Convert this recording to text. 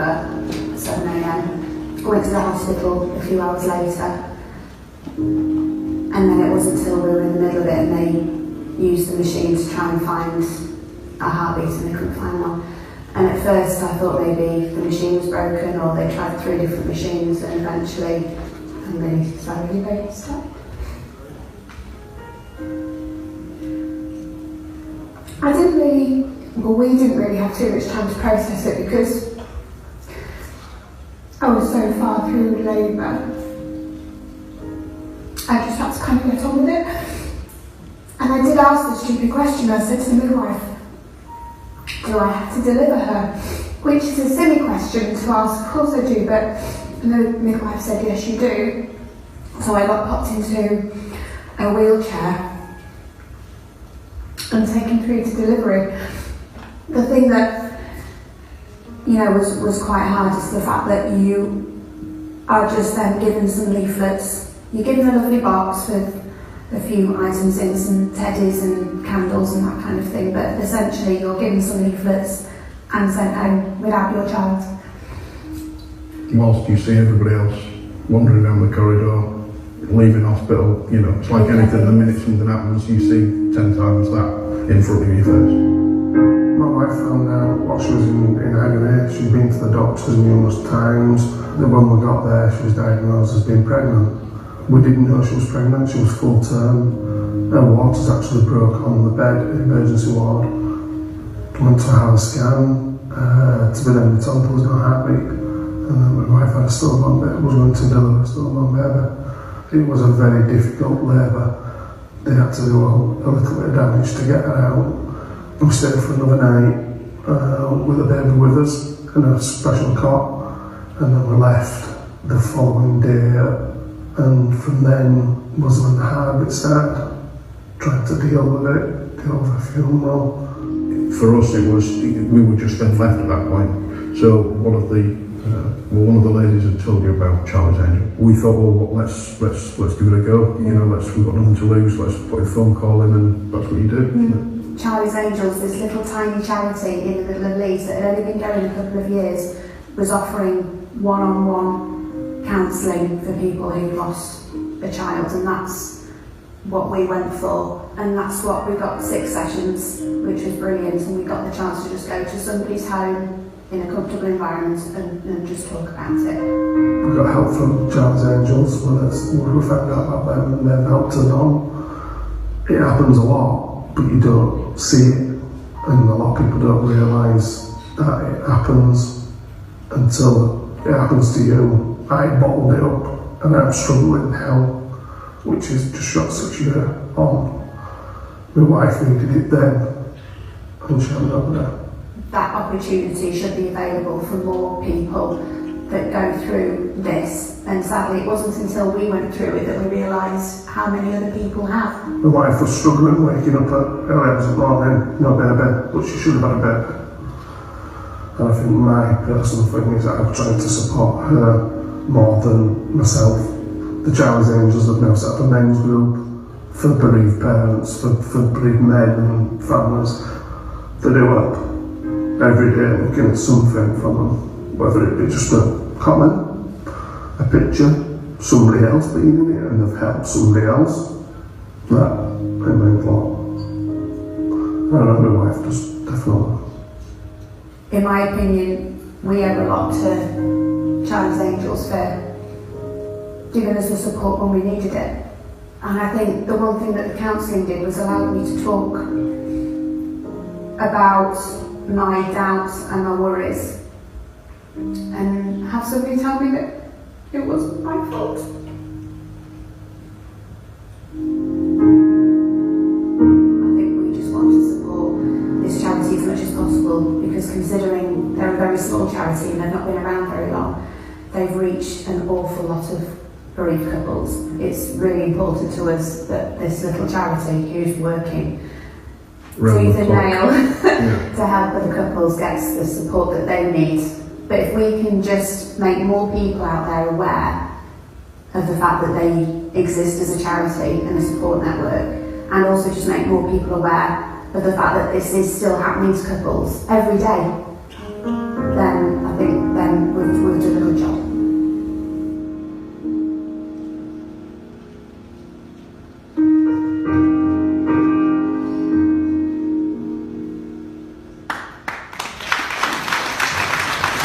at 7 AM. I went to the hospital a few hours later, and then it wasn't until we were in the middle of it and they used the machine to try and find a heartbeat, and they couldn't find one. And at first I thought maybe the machine was broken, or they tried 3 different machines, and eventually I'm really sorry they stopped. We didn't really have too much time to process it because I was so far through labour. I just had to kind of get on with it. And I did ask the stupid question. I said to the midwife, do I have to deliver her? Which is a silly question to ask, of course I do, but the midwife said yes you do. So I got popped into a wheelchair and taken through to delivery. The thing that, was quite hard is the fact that you are just then given some leaflets. You're given a lovely box with a few items in, some teddies and candles and that kind of thing, but essentially you're given some leaflets and sent home without your child. Whilst you see everybody else wandering down the corridor, leaving hospital, it's like anything, the minute something happens, you see 10 times that in front of your face. My wife found out while she was in agony. She'd been to the doctors numerous times. Then when we got there, she was diagnosed as being pregnant. We didn't know she was pregnant, she was full term. Her waters actually broke on the bed in the emergency ward. Went to have a scan, to be then told there was no heartbeat. And then my wife had a stillborn baby, was going to deliver a stillborn baby. It was a very difficult labour. They had to do a little bit of damage to get her out. We stayed for another night with the baby with us in a special cot, and then we left the following day, and from then was when the heartbeat started, trying to deal with it, deal with the funeral. For us we were just then left at that point, so one of the ladies had told you about Charlie's Angel. We thought, well, let's give it a go, we've got nothing to lose, let's put a phone call in, and that's what you do, isn't it? Charlie's Angels, this little tiny charity in the middle of Leeds that had only been going a couple of years, was offering one-on-one counselling for people who lost a child, and that's what we went for, and that's what we got 6 sessions, which was brilliant, and we got the chance to just go to somebody's home in a comfortable environment and just talk about it. We got help from Charlie's Angels when we found out about them, and they've helped us on. It happens a lot, but you don't see it, and a lot of people don't realise that it happens until it happens to you. I bottled it up and I'm struggling now, which is just shot 6 years on. My wife needed it then, and she hadn't over there. That opportunity should be available for more people that go through this, and sadly it wasn't until we went through it that we realised how many other people have. My wife was struggling waking up at early hours of the morning, no baby, but she should have had a baby. And I think my personal thing is that I'm trying to support her more than myself. The Charlie's Angels have now set up a men's group for bereaved parents, for bereaved men and families. They do help every day, looking at something from them, whether it be just a comment, a picture, somebody else being in it, and they've helped somebody else. That means a lot. I know my wife does, definitely. In my opinion, we owe a lot to Charlie's Angels for giving us the support when we needed it. And I think the one thing that the counselling did was allow me to talk about my doubts and my worries, and have somebody tell me that it wasn't my fault. I think we just want to support this charity as much as possible, because considering they're a very small charity and they've not been around very long, they've reached an awful lot of bereaved couples. It's really important to us that this little charity who's working tooth and nail to help other couples gets the support that they need. But if we can just make more people out there aware of the fact that they exist as a charity and a support network, and also just make more people aware of the fact that this is still happening to couples every day, then I think